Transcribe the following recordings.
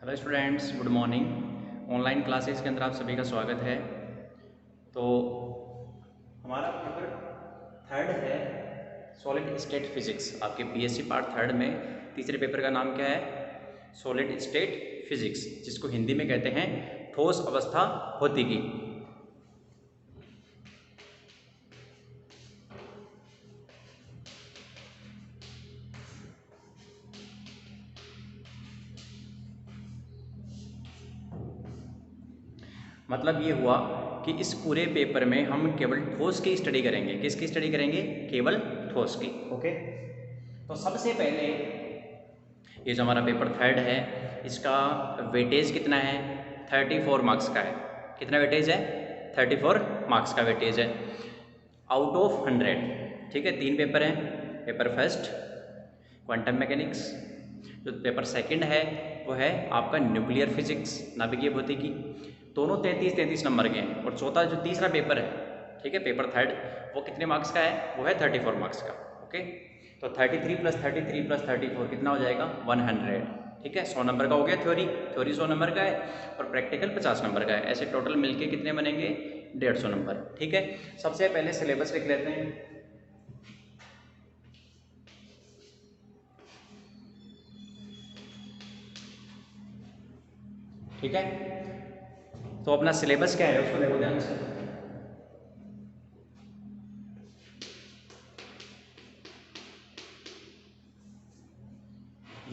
Hello students, good morning. Online classes के अंदर आप सभी का स्वागत है। तो हमारा पेपर थर्ड है सॉलिड स्टेट फिजिक्स। आपके बीएससी पार्ट थर्ड में तीसरे पेपर का नाम क्या है? सॉलिड स्टेट फिजिक्स, जिसको हिंदी में कहते हैं ठोस अवस्था भौतिकी। मतलब ये हुआ कि इस पूरे पेपर में हम केवल ठोस की स्टडी करेंगे। किसकी स्टडी करेंगे? केवल ठोस की। ओके, तो सबसे पहले ये जो हमारा पेपर थर्ड है, इसका वेटेज कितना है? 34 मार्क्स का है। कितना वेटेज है? 34 मार्क्स का वेटेज है आउट ऑफ 100। ठीक है, 3 पेपर हैं। पेपर फर्स्ट क्वांटम मैकेनिक्स, जो पेपर सेकंड है वो है आपका न्यूक्लियर फिजिक्स, नाभिकीय भौतिकी। दोनों 33 नंबर के हैं। और चौथा जो तीसरा पेपर है, ठीक है, पेपर थर्ड, वो कितने मार्क्स का है? वो है 34 मार्क्स का। ओके, तो 33 + 33 + 34 कितना हो जाएगा? 100। ठीक है, 100 नंबर का हो गया। थ्योरी 100 नंबर का है और प्रैक्टिकल 50 नंबर का है। ऐसे टोटल मिलके कितने बनेंगे? 150 नंबर। ठीक है, सबसे पहले सिलेबस लिख लेते हैं। ठीक है, तो अपना सिलेबस क्या है उसको देखो ध्यान से।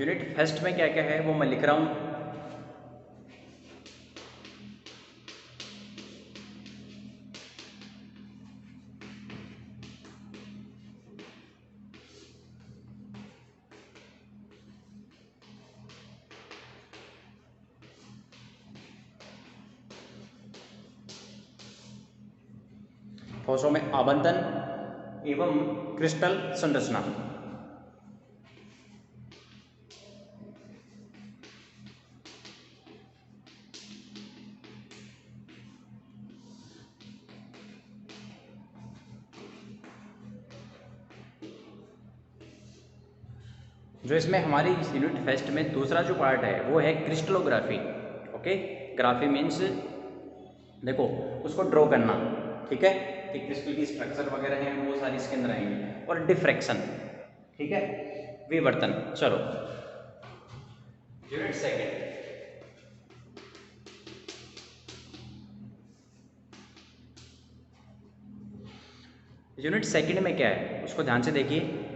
यूनिट फर्स्ट में क्या क्या है वो मैं लिख रहा हूँ। ठोसों में आबंटन एवं क्रिस्टल संरचना। जो इसमें हमारी इस यूनिट फर्स्ट में दूसरा जो पार्ट है वो है क्रिस्टलोग्राफी। ओके, ग्राफी मीन्स देखो उसको ड्रॉ करना। ठीक है, कि क्रिस्टल की स्ट्रक्चर वगैरह हैं वो सारी इसके अंदर आएंगी। और डिफ्रैक्शन, ठीक है, विवर्तन। चलो, यूनिट सेकंड। यूनिट सेकंड में क्या है उसको ध्यान से देखिए।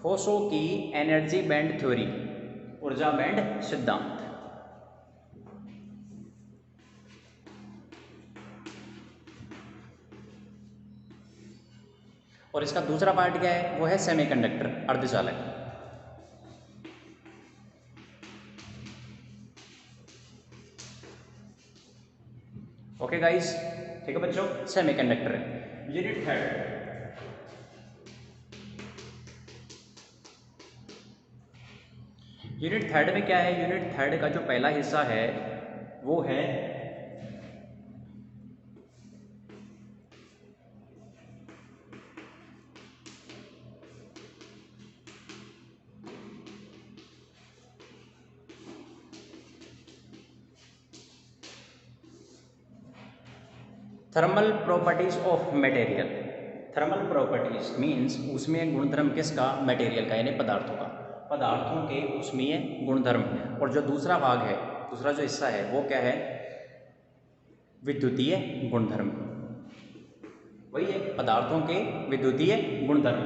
ठोसों की एनर्जी बैंड थ्योरी, ऊर्जा बैंड सिद्धांत। और इसका दूसरा पार्ट क्या है? वो है सेमीकंडक्टर, अर्धचालक। ओके गाइस, ठीक है बच्चों, सेमीकंडक्टर है। Unit third. यूनिट थर्ड में क्या है? यूनिट थर्ड का जो पहला हिस्सा है वो है thermal properties of material. Thermal properties means उसमें गुणधर्म किसका? मटेरियल का, यानी पदार्थों का। पदार्थों के उसमें गुणधर्म। और जो दूसरा भाग है, दूसरा जो हिस्सा है वो क्या है? विद्युतीय गुणधर्म। वही है, पदार्थों के विद्युतीय गुणधर्म।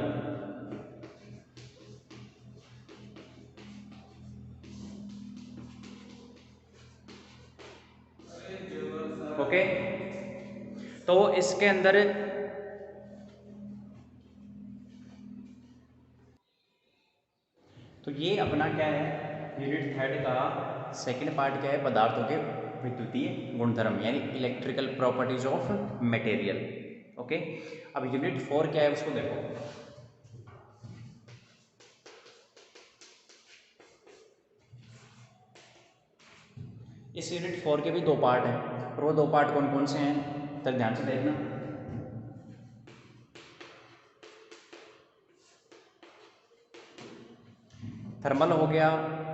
ओके, तो इसके अंदर तो ये अपना क्या है? यूनिट थर्ड का सेकंड पार्ट क्या है? पदार्थों के विद्युतीय गुणधर्म, यानी electrical properties of material. Okay, अब यूनिट 4 क्या है उसको देखो। इस यूनिट 4 के भी 2 पार्ट हैं, और वो 2 पार्ट कौन कौन से हैं, तो ध्यान से देखना। थर्मल हो गया,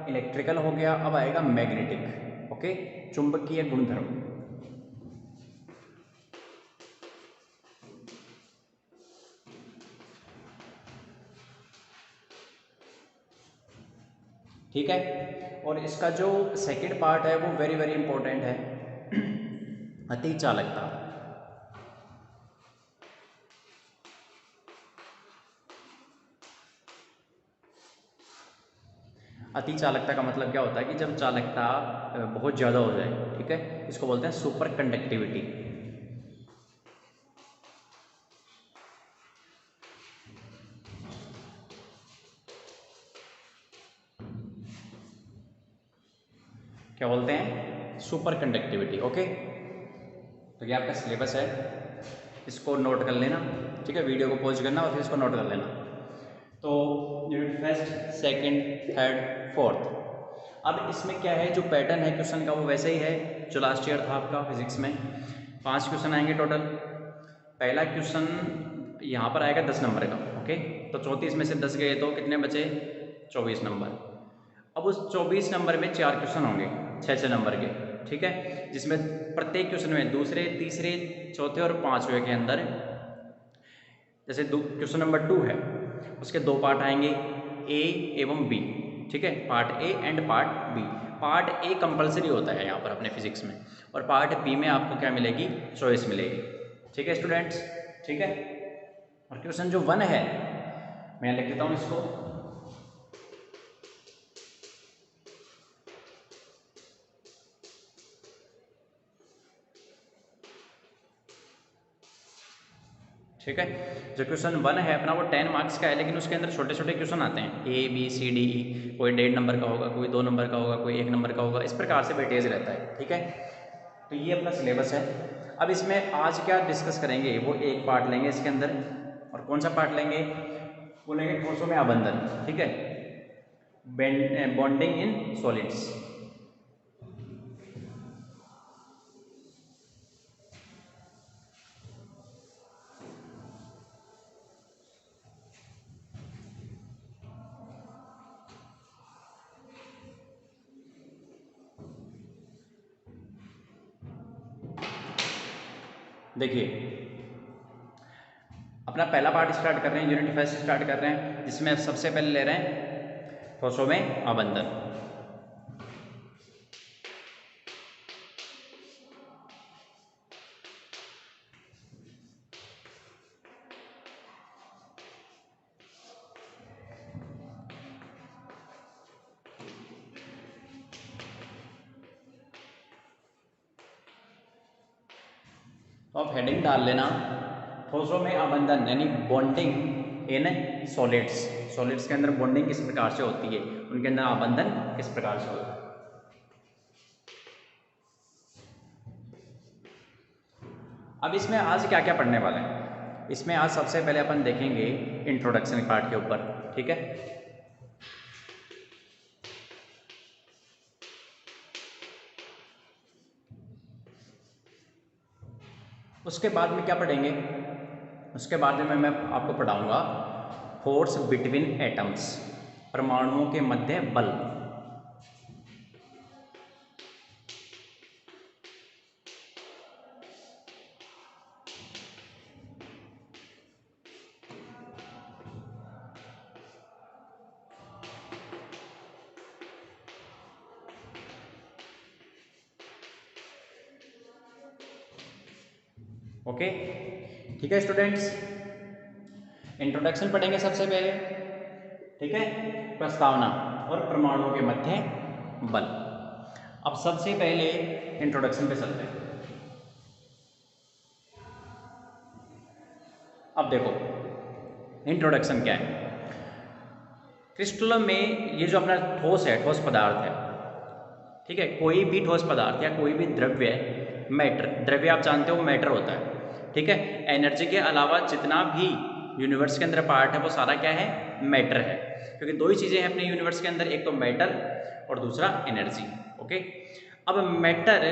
इलेक्ट्रिकल हो गया, अब आएगा मैग्नेटिक। ओके, चुंबकीय गुणधर्म। ठीक है, और इसका जो सेकंड पार्ट है वो वेरी वेरी इंपॉर्टेंट है, अति चालकता। अति चालकता का मतलब क्या होता है कि जब चालकता बहुत ज़्यादा हो जाए, ठीक है, इसको बोलते हैं सुपर कंडक्टिविटी। क्या बोलते हैं, सुपर कंडक्टिविटी। ओके, तो ये आपका सिलेबस है, इसको नोट कर लेना। ठीक है, वीडियो को पॉज करना और फिर इसको नोट कर लेना। तो unit first, second, third, fourth. अब इसमें क्या है, जो पैटर्न है क्वेश्चन का वो वैसे ही है जो लास्ट ईयर था आपका फिजिक्स में। 5 क्वेश्चन आएंगे टोटल। पहला क्वेश्चन यहाँ पर आएगा 10 नंबर का। ओके, तो 34 में से 10 गए तो कितने बचे, 24 नंबर। अब उस 24 नंबर में 4 क्वेश्चन होंगे 6-6 नंबर के। ठीक है, जिसमें प्रत्येक क्वेश्चन में दूसरे, तीसरे, चौथे और 5वें के अंदर, जैसे क्वेश्चन नंबर 2 है उसके 2 पार्ट आएंगे, ए एवं बी। ठीक है, part A and part B. Part A compulsory होता है यहाँ पर अपने फिजिक्स में, और पार्ट बी में आपको क्या मिलेगी, चॉइस मिलेगी। ठीक है स्टूडेंट्स, ठीक है। और क्वेश्चन जो 1 है मैं लिख देता हूँ इसको। ठीक है, जो क्वेश्चन 1 है अपना वो 10 मार्क्स का है, लेकिन उसके अंदर छोटे छोटे क्वेश्चन आते हैं, A B C D E. कोई 1.5 नंबर का होगा, कोई 2 नंबर का होगा, कोई 1 नंबर का होगा, इस प्रकार से वेटेज रहता है। ठीक है, तो ये अपना सिलेबस है। अब इसमें आज क्या डिस्कस करेंगे, वो एक पार्ट लेंगे इसके अंदर। और कौन सा पार्ट लेंगे, वो लेंगे ठोसों में आबंधन। ठीक है, बॉन्डिंग इन सॉलिड्स। देखिए, अपना पहला पार्ट स्टार्ट कर रहे हैं, यूनिट फर्स्ट स्टार्ट कर रहे हैं, जिसमें सबसे पहले ले रहे हैं ठोसों में आबंधन। तो आप हेडिंग डाल लेना, ठोसों में आबंधन यानी बॉन्डिंग इन सॉलिड्स। सॉलिड्स के अंदर बॉन्डिंग किस प्रकार से होती है, उनके अंदर आबंधन किस प्रकार से होता है। अब इसमें आज क्या क्या पढ़ने वाले हैं, इसमें आज सबसे पहले अपन देखेंगे इंट्रोडक्शन पार्ट के ऊपर। ठीक है, उसके बाद में क्या पढ़ेंगे, उसके बाद में मैं आपको पढ़ाऊंगा फोर्स बिटवीन एटम्स, परमाणुओं के मध्य बल। ओके, ठीक है स्टूडेंट्स, इंट्रोडक्शन पढ़ेंगे सबसे पहले। ठीक है, प्रस्तावना और परमाणुओं के मध्य बल। अब सबसे पहले इंट्रोडक्शन पे चलते हैं। अब देखो इंट्रोडक्शन क्या है। क्रिस्टलों में ये जो अपना ठोस है, ठोस पदार्थ है, ठीक है, कोई भी ठोस पदार्थ या कोई भी द्रव्य, मैटर, द्रव्य आप जानते हो मैटर होता है। ठीक है, एनर्जी के अलावा जितना भी यूनिवर्स के अंदर पार्ट है वो सारा क्या है, मैटर है। क्योंकि दो ही चीज़ें हैं अपने यूनिवर्स के अंदर, एक तो मैटर और दूसरा एनर्जी। ओके, अब मैटर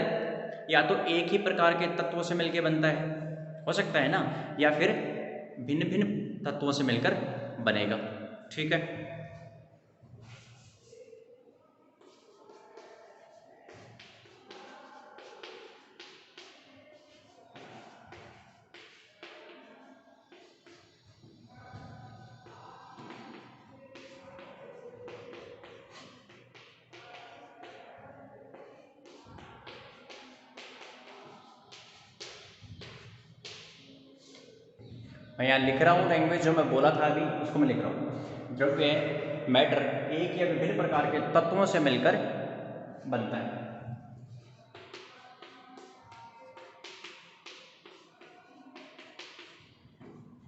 या तो एक ही प्रकार के तत्वों से मिलकर बनता है, हो सकता है ना, या फिर भिन्न भिन्न तत्वों से मिलकर बनेगा। ठीक है, मैं यहाँ लिख रहा हूँ लैंग्वेज जो मैं बोला था अभी, उसको मैं लिख रहा हूँ। द्रव्य मैटर एक या विभिन्न प्रकार के तत्वों से मिलकर बनता है।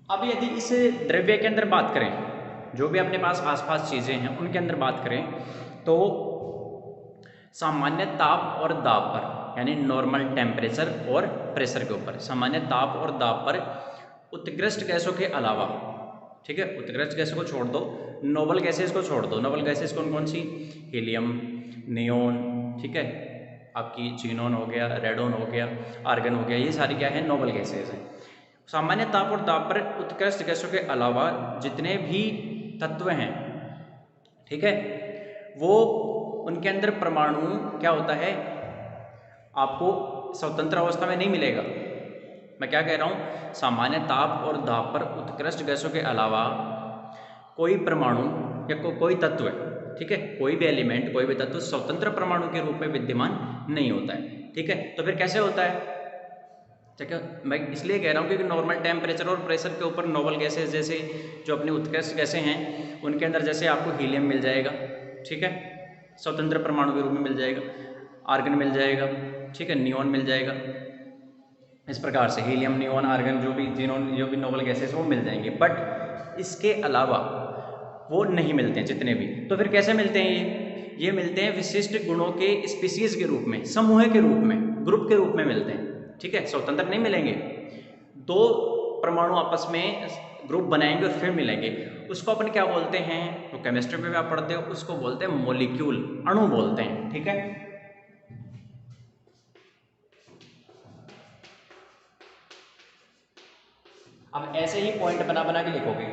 अब यदि इस द्रव्य के अंदर बात करें, जो भी अपने पास आसपास चीज़ें हैं उनके अंदर बात करें, तो सामान्य ताप और दाब पर, यानी नॉर्मल टेम्परेचर और प्रेशर के ऊपर, सामान्य ताप और दाब पर उत्कृष्ट गैसों के अलावा, ठीक है, उत्कृष्ट गैसों को छोड़ दो, नोबल गैसेस को छोड़ दो। नोबल गैसेस कौन कौन सी? हीलियम, नियोन, ठीक है, आपकी जीनोन हो गया, रेडोन हो गया, आर्गन हो गया, ये सारी क्या है? नोबल गैसेस हैं। सामान्य ताप और दाब पर उत्कृष्ट गैसों के अलावा जितने भी तत्व हैं, ठीक है, वो उनके अंदर परमाणु क्या होता है, आपको स्वतंत्र अवस्था में नहीं मिलेगा। मैं क्या कह रहा हूँ? सामान्य ताप और दाब पर उत्कृष्ट गैसों के अलावा कोई परमाणु या कोई तत्व, ठीक है, कोई भी एलिमेंट, कोई भी तत्व स्वतंत्र परमाणु के रूप में विद्यमान नहीं होता है। ठीक है, तो फिर कैसे होता है? ठीक है, मैं इसलिए कह रहा हूँ क्योंकि नॉर्मल टेम्परेचर और प्रेशर के ऊपर नोबल गैसेस जैसे जो अपनी उत्कृष्ट गैसें हैं, उनके अंदर जैसे आपको हीलियम मिल जाएगा, ठीक है, स्वतंत्र परमाणु के रूप में मिल जाएगा, आर्गन मिल जाएगा, ठीक है, नियोन मिल जाएगा। इस प्रकार से हीलियम, नियोन, आर्गन, जो भी जीनोन, जो भी नोबल गैसेस वो मिल जाएंगे, बट इसके अलावा वो नहीं मिलते हैं जितने भी। तो फिर कैसे मिलते हैं ये मिलते हैं विशिष्ट गुणों के स्पीसीज के रूप में, समूह के रूप में, ग्रुप के रूप में मिलते हैं। ठीक है, स्वतंत्र नहीं मिलेंगे, दो परमाणु आपस में ग्रुप बनाएंगे और फिर मिलेंगे। उसको अपन क्या बोलते हैं? तो केमिस्ट्री में भी आप पढ़ते हो, उसको बोलते हैं मॉलिक्यूल, अणु बोलते हैं। ठीक है, अब ऐसे ही पॉइंट बना बना के लिखोगे।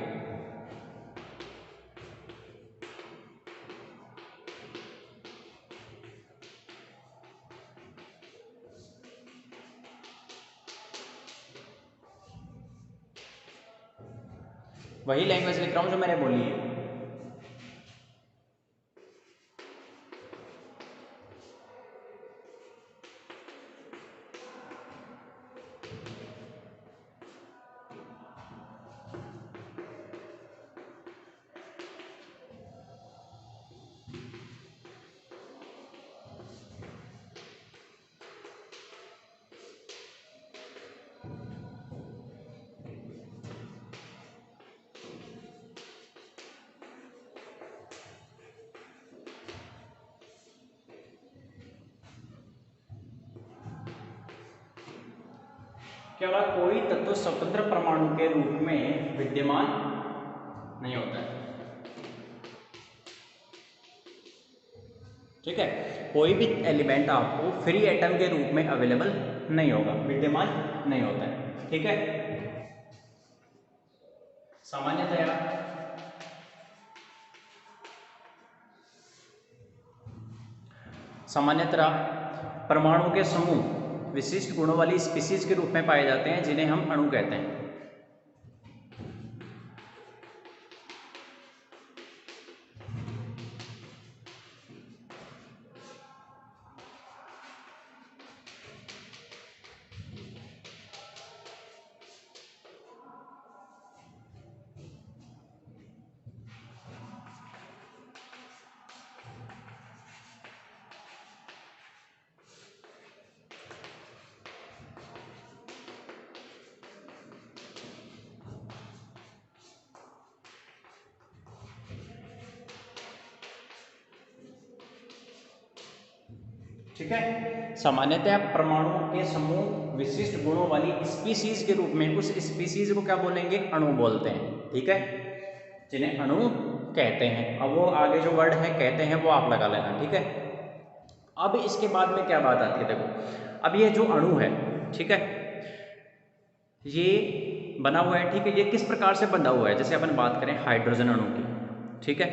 वही लैंग्वेज लिख रहा हूं जो मैंने बोली है। क्या बोला? कोई तत्व स्वतंत्र परमाणु के रूप में विद्यमान नहीं होता है। ठीक है, कोई भी एलिमेंट आपको फ्री एटम के रूप में अवेलेबल नहीं होगा, विद्यमान नहीं होता है। ठीक है, सामान्यतः परमाणु के समूह विशिष्ट गुणों वाली स्पीसीज के रूप में पाए जाते हैं, जिन्हें हम अणु कहते हैं। ठीक है, सामान्यतः परमाणु के समूह विशिष्ट गुणों वाली स्पीसीज के रूप में, उस स्पीसीज को क्या बोलेंगे? अणु बोलते हैं। ठीक है, जिन्हें अणु कहते हैं। अब वो आगे जो वर्ड है कहते हैं वो आप लगा लेना। ठीक है, अब इसके बाद में क्या बात आती है, देखो अब ये जो अणु है, ठीक है, ये बना हुआ है, ठीक है, ये किस प्रकार से बंधा हुआ है, जैसे अपन बात करें हाइड्रोजन अणु की, ठीक है,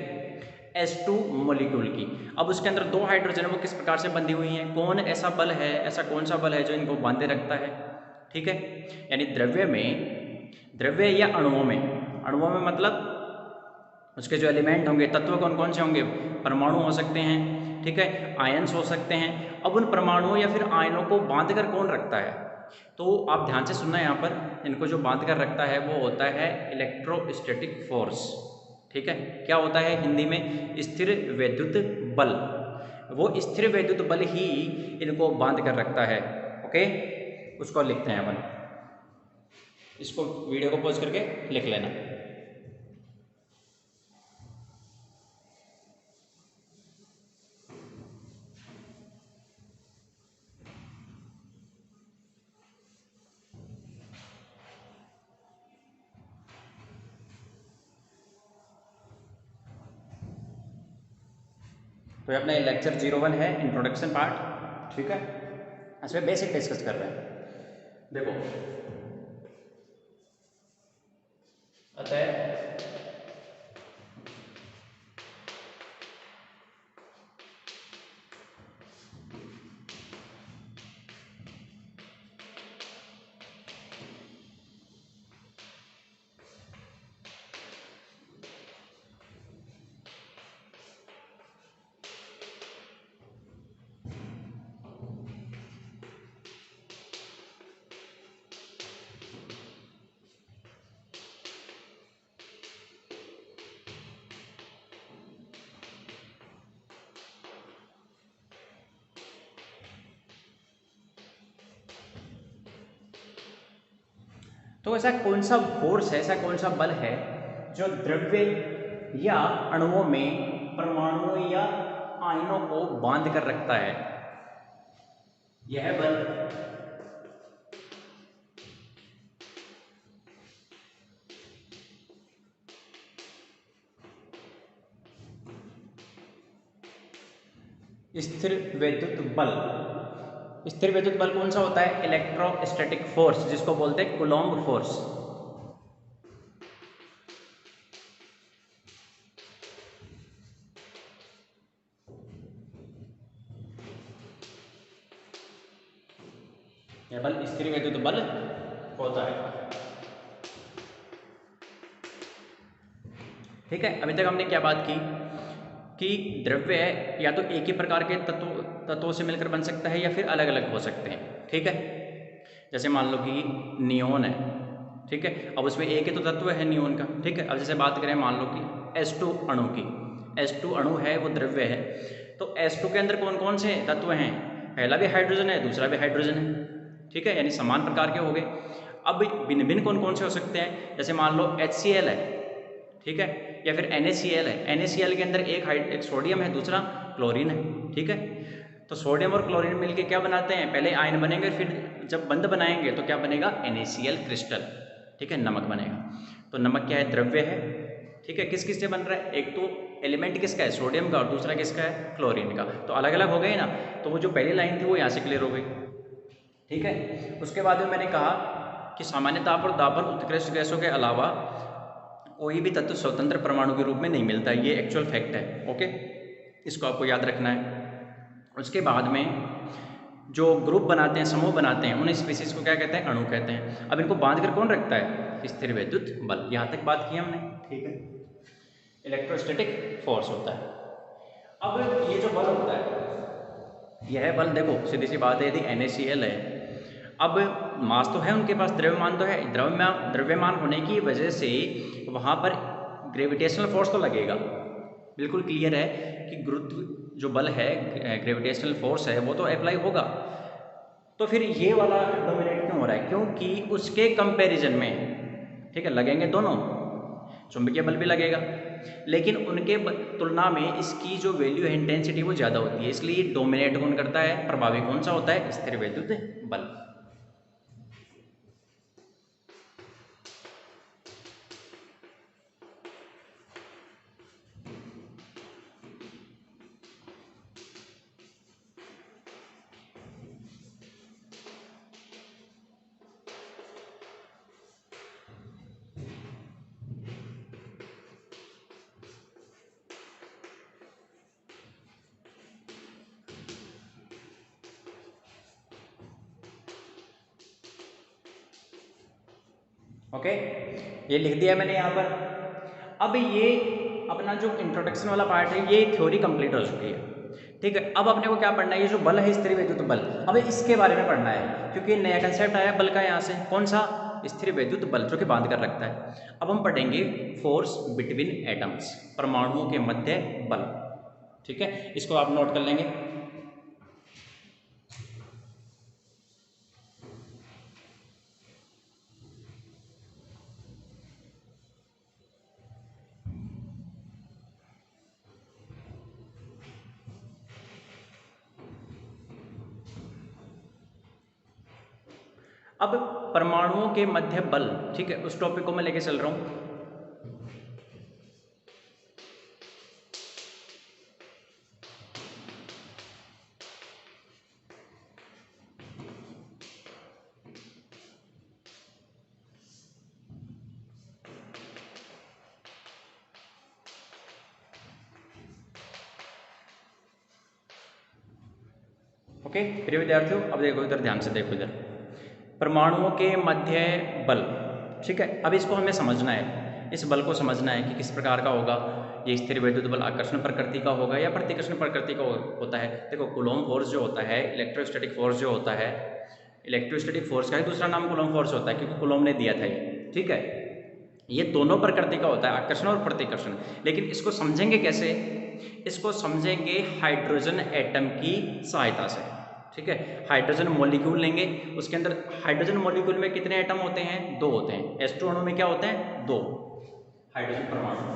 H2 मॉलिक्यूल की। अब उसके अंदर दो हाइड्रोजन वो किस प्रकार से बंधी हुई हैं, कौन ऐसा बल है, ऐसा कौन सा बल है जो इनको बांधे रखता है, ठीक है। यानी द्रव्य या अणुओं में मतलब उसके जो एलिमेंट होंगे, तत्व कौन कौन से होंगे, परमाणु हो सकते हैं, ठीक है, आयन्स हो सकते हैं। अब उन परमाणुओं या फिर आयनों को बांध कर कौन रखता है, तो आप ध्यान से सुनना, यहाँ पर इनको जो बांध कर रखता है वो होता है इलेक्ट्रोस्टैटिक फोर्स, ठीक है। क्या होता है हिंदी में, स्थिर वैद्युत बल। वो स्थिर वैद्युत बल ही इनको बांध कर रखता है, ओके। उसको लिखते हैं अपन, इसको वीडियो को पॉज करके लिख लेना। तो ये अपना लेक्चर 01 है, इंट्रोडक्शन पार्ट, ठीक है। इसमें बेसिक डिस्कस कर रहे हैं। देखो अतः तो ऐसा कौन सा फोर्स है, ऐसा कौन सा बल है जो द्रव्य या अणुओं में परमाणुओं या आयनों को बांध कर रखता है, यह बल स्थिर वैद्युत बल। स्थिर वैद्युत बल कौन सा होता है, इलेक्ट्रोस्टैटिक फोर्स, जिसको बोलते हैं कूलॉम्ब फोर्स। यह बल स्थिर वैद्युत बल होता है, ठीक है। अभी तक हमने क्या बात की कि द्रव्य या तो एक ही प्रकार के तत्वों से मिलकर बन सकता है या फिर अलग अलग हो सकते हैं, ठीक है। जैसे मान लो कि नियोन है, ठीक है, अब उसमें एक ही तो तत्व है नियोन का, ठीक है। अब जैसे बात करें मान लो कि H2 अणु की, H2 अणु है वो द्रव्य है, तो H2 के अंदर कौन कौन से तत्व हैं, पहला भी हाइड्रोजन है, दूसरा भी हाइड्रोजन है, ठीक है, यानी समान प्रकार के हो गए। अब भिन्न भिन्न कौन कौन से हो सकते हैं, जैसे मान लो HCl है, ठीक है, या फिर NaCl है। NaCl के अंदर एक सोडियम है, दूसरा क्लोरीन है, ठीक है। तो सोडियम और क्लोरीन मिलके क्या बनाते हैं, पहले आयन बनेंगे, फिर जब बंध बनाएंगे तो क्या बनेगा, NaCl क्रिस्टल, ठीक है, नमक बनेगा। तो नमक क्या है, द्रव्य है, ठीक है। किस किस से बन रहा है, एक तो एलिमेंट किसका है, सोडियम का, और दूसरा किसका है, क्लोरीन का। तो अलग अलग हो गए ना, तो वो जो पहली लाइन थी वो यहाँ से क्लियर हो गई, ठीक है। उसके बाद में मैंने कहा कि सामान्य ताप और दाब पर उत्कृष्ट गैसों के अलावा कोई भी तत्व स्वतंत्र परमाणु के रूप में नहीं मिलता, ये एक्चुअल फैक्ट है, ओके। इसको आपको याद रखना है। उसके बाद में जो ग्रुप बनाते हैं, समूह बनाते हैं, उन स्पीसीज को क्या कहते हैं, अणु कहते हैं। अब इनको बांध कर कौन रखता है, स्थिर वैद्युत बल। यहाँ तक बात की हमने, ठीक है। इलेक्ट्रोस्टैटिक फोर्स होता है। अब ये जो बल होता है, यह बल देखो सीधी सी बात है, यदि NaCl है, अब मास तो है उनके पास, द्रव्यमान तो है, द्रव्यमान होने की वजह से वहाँ पर ग्रेविटेशनल फोर्स तो लगेगा, बिल्कुल क्लियर है कि गुरुत्व जो बल है, ग्रेविटेशनल फोर्स है, वो तो अप्लाई होगा। तो फिर ये वाला डोमिनेट क्यों हो रहा है, क्योंकि उसके कंपैरिजन में, ठीक है, लगेंगे दोनों, चुंबकीय बल भी लगेगा, लेकिन उनके तुलना में इसकी जो वैल्यू है, इंटेंसिटी, वो ज़्यादा होती है, इसलिए डोमिनेट कौन करता है, प्रभावी कौन सा होता है, स्थिर वैद्युत बल। ओके, ये लिख दिया मैंने यहाँ पर। अब ये अपना जो इंट्रोडक्शन वाला पार्ट है ये थ्योरी कंप्लीट हो चुकी है, ठीक है। अब अपने को क्या पढ़ना है, ये जो बल है स्थिर वैद्युत बल, अब इसके बारे में पढ़ना है क्योंकि नया कंसेप्ट आया बल का यहाँ से। कौन सा? स्थिर वैद्युत बल, जो कि बांध कर रखता है। अब हम पढ़ेंगे फोर्स बिटवीन एटम्स, परमाणुओं के मध्य बल, ठीक है। इसको आप नोट कर लेंगे। अब परमाणुओं के मध्य बल, ठीक है, उस टॉपिक को मैं लेके चल रहा हूं। ओके प्रिय विद्यार्थियों, अब देखो इधर, ध्यान से देखो इधर, परमाणुओं के मध्य बल, ठीक है। अब इसको हमें समझना है, इस बल को समझना है कि किस प्रकार का होगा। ये स्थिर वैद्युत बल आकर्षण प्रकृति का होगा या प्रतिकर्षण प्रकृति का होता है। देखो कूलॉम फोर्स जो होता है, इलेक्ट्रोस्टैटिक फोर्स जो होता है, इलेक्ट्रोस्टैटिक फोर्स का ही दूसरा नाम कूलॉम फोर्स होता है क्योंकि कूलॉम ने दिया था ये, ठीक है। ये दोनों प्रकृति का होता है, आकर्षण और प्रतिकर्षण। लेकिन इसको समझेंगे कैसे? इसको समझेंगे हाइड्रोजन एटम की सहायता से, ठीक है। हाइड्रोजन मॉलिक्यूल लेंगे, उसके अंदर हाइड्रोजन मॉलिक्यूल में कितने एटम होते हैं? 2 होते हैं। H2 अणु में क्या होते हैं? 2 हाइड्रोजन परमाणु।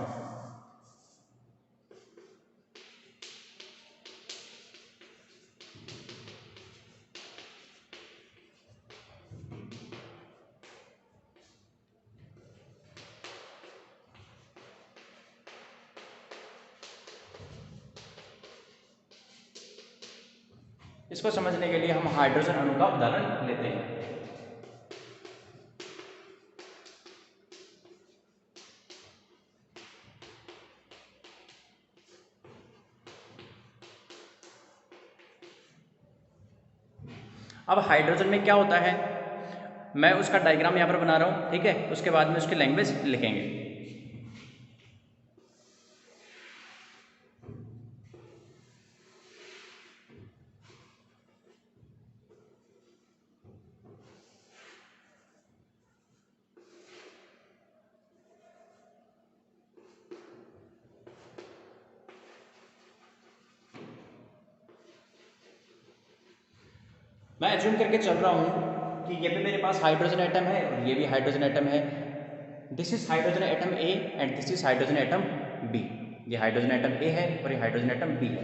इसको समझने के लिए हम हाइड्रोजन अणु का उदाहरण लेते हैं। अब हाइड्रोजन में क्या होता है, मैं उसका डायग्राम यहाँ पर बना रहा हूँ, ठीक है। उसके बाद में उसकी लैंग्वेज लिखेंगे। मैं एज्यूम करके चल रहा हूँ कि ये भी मेरे पास हाइड्रोजन एटम है और ये भी हाइड्रोजन एटम है। This is hydrogen atom A and this is hydrogen atom B. ये हाइड्रोजन एटम ए है और ये हाइड्रोजन एटम बी है।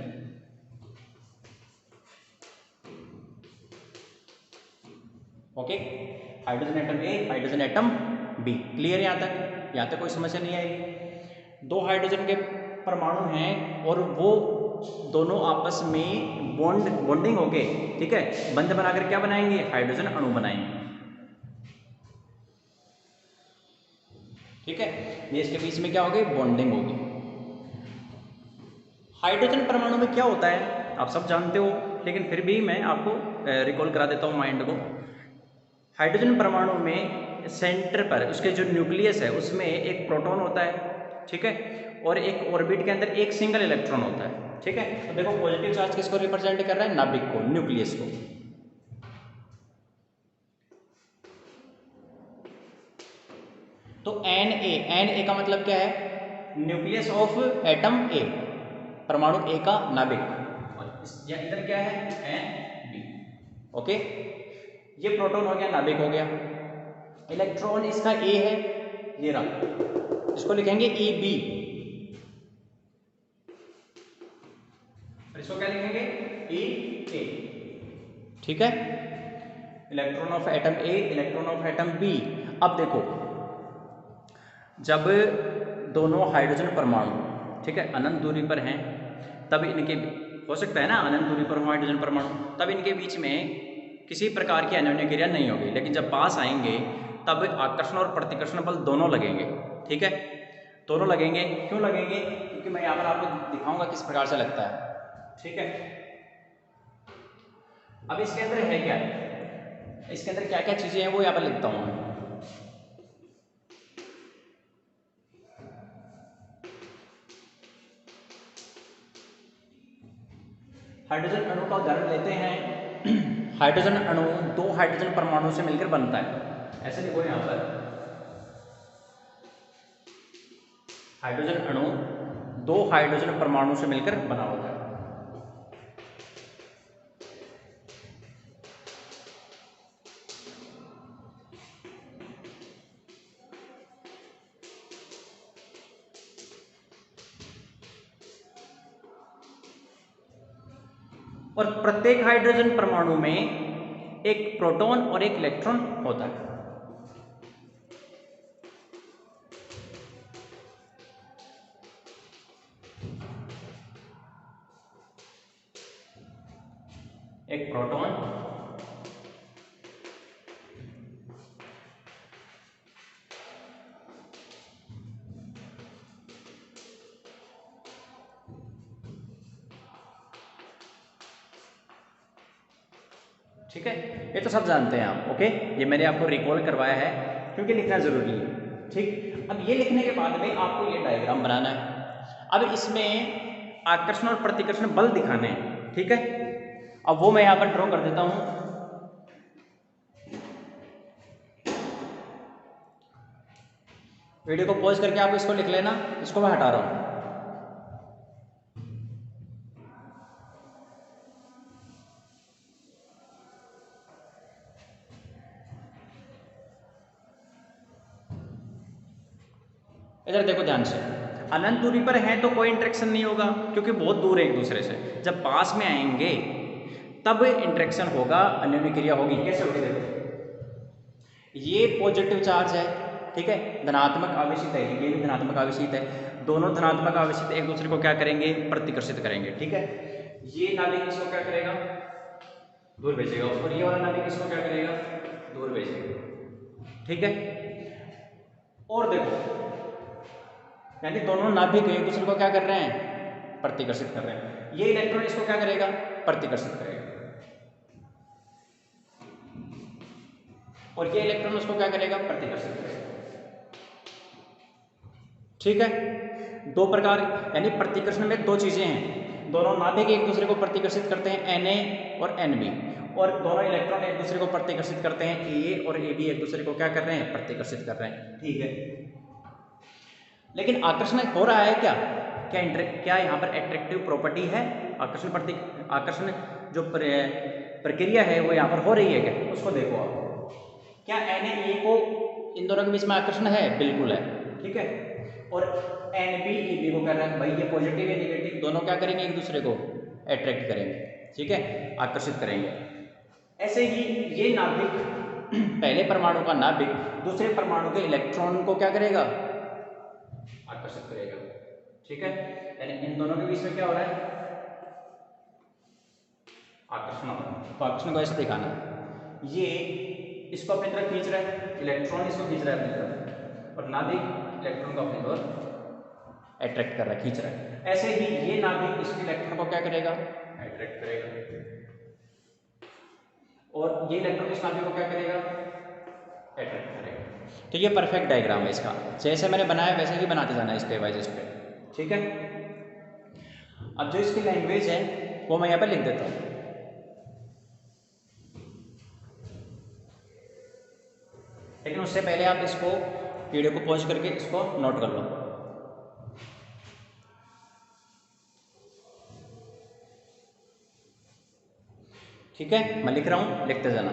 Okay, hydrogen atom A, hydrogen atom B. Clear? यहाँ तक कोई समस्या नहीं आएगी। 2 हाइड्रोजन के परमाणु हैं और वो दोनों आपस में बॉन्डिंग हो गए, ठीक है। बंध बनाकर क्या बनाएंगे? हाइड्रोजन अणु बनाएंगे, ठीक है। ये इसके बीच में क्या हो गई? बॉन्डिंग होगी। हाइड्रोजन परमाणु में क्या होता है आप सब जानते हो, लेकिन फिर भी मैं आपको रिकॉल करा देता हूँ माइंड को। हाइड्रोजन परमाणु में सेंटर पर उसके जो न्यूक्लियस है उसमें एक प्रोटॉन होता है, ठीक है, और एक ऑर्बिट के अंदर एक सिंगल इलेक्ट्रॉन होता है, ठीक है। तो देखो पॉजिटिव चार्ज किसको रिप्रेजेंट कर रहा है? नाभिक को, न्यूक्लियस को। तो Na का मतलब क्या है? न्यूक्लियस ऑफ एटम ए, परमाणु ए का नाभिक। और इधर क्या है? Nb। ओके, ये प्रोटॉन हो गया, नाभिक हो गया। इलेक्ट्रॉन इसका ए है, ये रहा, इसको लिखेंगे Eb। इसको क्या लिखेंगे? E A, ठीक है। Electron of atom A, electron of atom B. अब देखो जब दोनों हाइड्रोजन परमाणु, ठीक है, अनंत दूरी पर हैं, तब इनके, हो सकता है ना अनंत दूरी पर हो हाइड्रोजन परमाणु, तब इनके बीच में किसी प्रकार की अन्योन्य क्रिया नहीं होगी। लेकिन जब पास आएंगे तब आकर्षण और प्रतिकर्षण बल दोनों लगेंगे, ठीक है। दोनों लगेंगे। क्यों लगेंगे? क्योंकि मैं यहाँ पर आपको दिखाऊंगा किस प्रकार से लगता है, ठीक है। अब इसके अंदर है क्या, इसके अंदर क्या क्या चीजें हैं वो यहाँ पर लिखता हूँ मैं। हाइड्रोजन अणु का उदाहरण लेते हैं। हाइड्रोजन अणु 2 हाइड्रोजन परमाणु से मिलकर बनता है। ऐसे लिखो यहाँ पर, हाइड्रोजन अणु 2 हाइड्रोजन परमाणु से मिलकर बना होता है। और प्रत्येक हाइड्रोजन परमाणु में एक प्रोटॉन और एक इलेक्ट्रॉन होता है। एक प्रोटॉन ठीक है, ये तो सब जानते हैं आप। ओके, ये मैंने आपको रिकॉल करवाया है क्योंकि लिखना जरूरी है। ठीक, अब ये लिखने के बाद में आपको ये डायग्राम बनाना है। अब इसमें आकर्षण और प्रतिकर्षण बल दिखाने हैं। ठीक है, अब वो मैं यहाँ पर ड्रॉ कर देता हूँ। वीडियो को पॉज करके आप इसको लिख लेना, इसको मैं हटा रहा हूँ। इधर देखो ध्यान से, अनंत दूरी पर है तो कोई इंटरेक्शन नहीं होगा क्योंकि बहुत दूर है एक दूसरे से। जब पास में आएंगे तब इंटरेक्शन होगा, अन्योन्य क्रिया होगी। कैसे होगी देखो, ये पॉजिटिव चार्ज है, ठीक है, धनात्मक आवेशित है, ये भी धनात्मक आवेशित है। दोनों धनात्मक आवेशित एक दूसरे को क्या करेंगे, प्रतिकर्षित करेंगे। ठीक है, ये नाभिक इसको क्या करेगा, दूर भेजेगा, और ये वाला नाभिक इसको क्या करेगा, दूर भेजेगा। ठीक है, और देखो यानी दोनों नाभिक एक दूसरे को क्या कर रहे हैं, प्रतिकर्षित कर रहे हैं। ये इलेक्ट्रॉन इसको क्या करेगा, प्रतिकर्षित करेगा, और ये इलेक्ट्रॉन उसको क्या करेगा, प्रतिकर्षित करेगा। ठीक है, दो प्रकार, यानी प्रतिकर्षण में दो चीजें हैं। दोनों नाभिक एक दूसरे को प्रतिकर्षित करते हैं, Na और Nb, और दोनों इलेक्ट्रॉन एक दूसरे को प्रतिकर्षित करते हैं, Aa और Ab एक दूसरे को क्या कर रहे हैं, प्रतिकर्षित कर रहे हैं। ठीक है, लेकिन आकर्षण हो रहा है क्या, क्या यहाँ पर एट्रैक्टिव प्रॉपर्टी है, आकर्षण जो प्रक्रिया है वो यहाँ पर हो रही है क्या, उसको देखो आप। क्या Na को इन दोनों के बीच में आकर्षण है, बिल्कुल है। ठीक है, और Nb Eb को कर रहा है, भाई ये पॉजिटिव या नेगेटिव दोनों क्या करेंगे, एक दूसरे को अट्रैक्ट करेंगे। ठीक है, आकर्षित करेंगे। ऐसे ही ये नाभिक, पहले परमाणु का नाभिक दूसरे परमाणु के इलेक्ट्रॉन को क्या करेगा, आकर्षित करेगा। ठीक है, यानी इन दोनों के बीच में क्या हो रहा है, आकर्षण हो रहा है। तो आकर्षण को ऐसे दिखाना, ये इसको अपनी तरफ खींच रहा है, इलेक्ट्रॉन इसको खींच रहा है अपनी तरफ, और नाभिक इलेक्ट्रॉन को अपनी तरफ अट्रैक्ट कर रहा है, खींच रहा है। ऐसे ही ये नाभिक इसके इलेक्ट्रॉन को क्या करेगा, अट्रैक्ट करेगा, और ये इलेक्ट्रॉन इस नाभिक को क्या करेगा, अट्रैक्ट करेगा। तो ये परफेक्ट डायग्राम है इसका, जैसे मैंने बनाया वैसे ही बनाते जाना है स्टेप बाय स्टेप। ठीक है, अब जो इसकी लैंग्वेज है वो मैं यहाँ पर लिख देता हूँ। लेकिन उससे पहले आप इसको वीडियो को पॉज करके इसको नोट कर लो। ठीक है, मैं लिख रहा हूँ, लिखते जाना।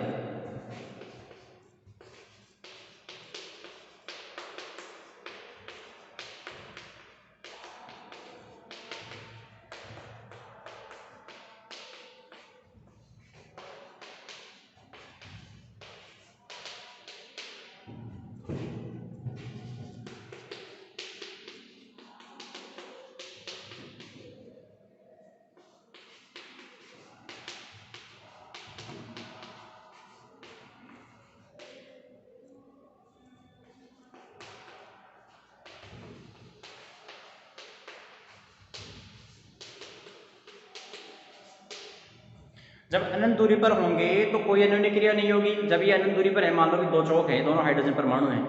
जब अनंत दूरी पर होंगे तो कोई अन्योन्य क्रिया नहीं होगी। जब ये अनंत दूरी पर है, मान लो कि दो चौक है, दोनों हाइड्रोजन परमाणु हैं,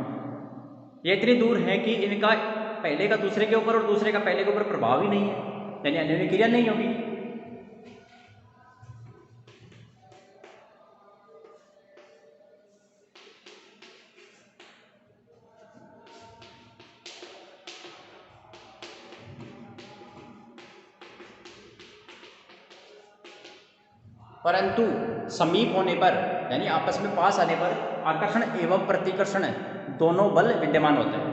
ये इतनी दूर है कि इनका पहले का दूसरे के ऊपर और दूसरे का पहले के ऊपर प्रभाव ही नहीं है, यानी अन्योन्य क्रिया नहीं होगी। परंतु समीप होने पर यानी आपस में पास आने पर आकर्षण एवं प्रतिकर्षण दोनों बल विद्यमान होते हैं।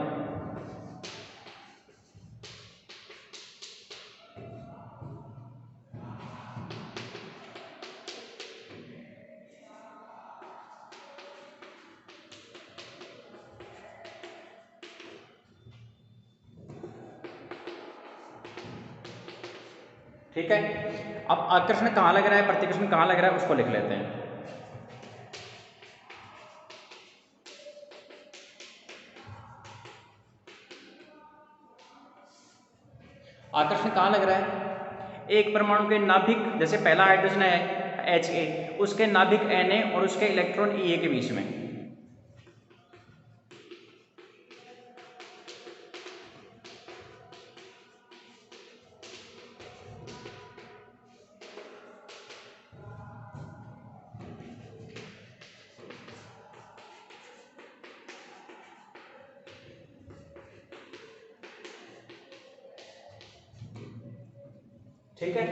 ठीक है, अब आकर्षण कहाँ लग रहा है, प्रतिकर्षण कहाँ लग रहा है, उसको लिख लेते हैं। आकर्षण कहाँ लग रहा है, एक परमाणु के नाभिक, जैसे पहला हाइड्रोजन है Ha, उसके नाभिक Na और उसके इलेक्ट्रॉन Ea के बीच में। ठीक है,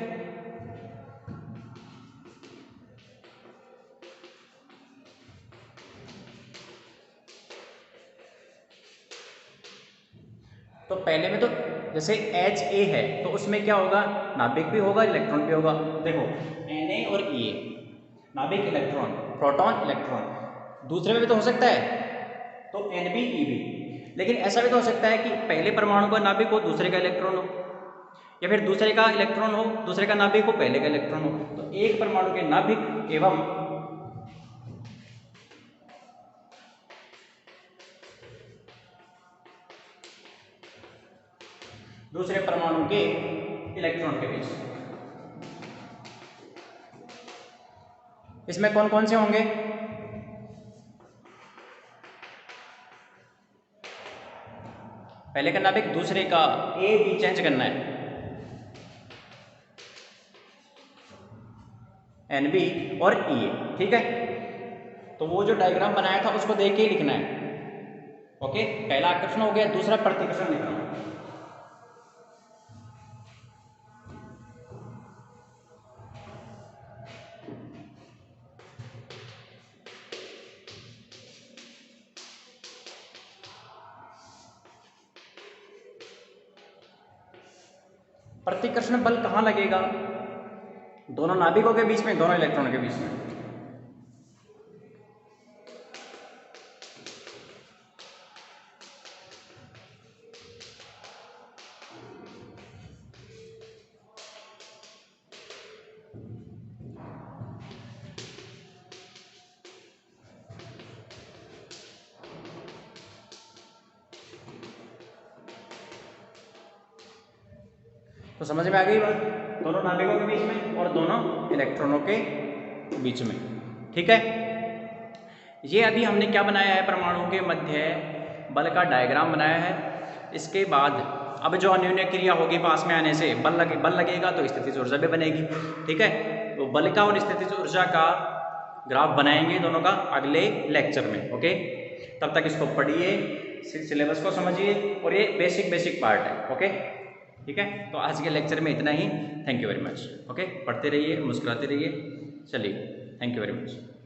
तो पहले में तो जैसे Ha है तो उसमें क्या होगा, नाभिक भी होगा इलेक्ट्रॉन भी होगा। देखो Na और Ea, नाभिक इलेक्ट्रॉन, प्रोटॉन इलेक्ट्रॉन। दूसरे में भी तो हो सकता है, तो Nb Eb। लेकिन ऐसा भी तो हो सकता है कि पहले परमाणु का नाभिक हो दूसरे का इलेक्ट्रॉन हो, या फिर दूसरे का इलेक्ट्रॉन हो दूसरे का नाभिक हो पहले का इलेक्ट्रॉन हो। तो एक परमाणु के नाभिक एवं दूसरे परमाणु के इलेक्ट्रॉन के बीच, इसमें कौन कौन से होंगे, पहले का नाभिक दूसरे का ए बी चेंज करना है, Nb और Ea। ठीक है, तो वो जो डायग्राम बनाया था उसको देख के ही लिखना है। ओके, पहला आकर्षण हो गया, दूसरा प्रतिकर्षण लिखना है। प्रतिकर्षण बल कहाँ लगेगा, दोनों नाभिकों के बीच में, दोनों इलेक्ट्रॉनों के बीच में। तो समझ में आ गई बात, दोनों नाभिकों के बीच में और दोनों इलेक्ट्रॉनों के बीच में। ठीक है, ये अभी हमने क्या बनाया है, परमाणु के मध्य बल का डायग्राम बनाया है। इसके बाद अब जो अन्योन्य क्रिया होगी पास में आने से बल लगेगा तो स्थितिज ऊर्जा भी बनेगी। ठीक है, तो बल का और स्थितिज ऊर्जा का ग्राफ बनाएंगे दोनों का अगले लेक्चर में। ओके, तब तक इसको पढ़िए, सिलेबस को समझिए, और ये बेसिक पार्ट है। ओके, ठीक है, तो आज के लेक्चर में इतना ही। Thank you very much. Okay, पढ़ते रहिए, मुस्कुराते रहिए। चलिए, थैंक यू वेरी मच।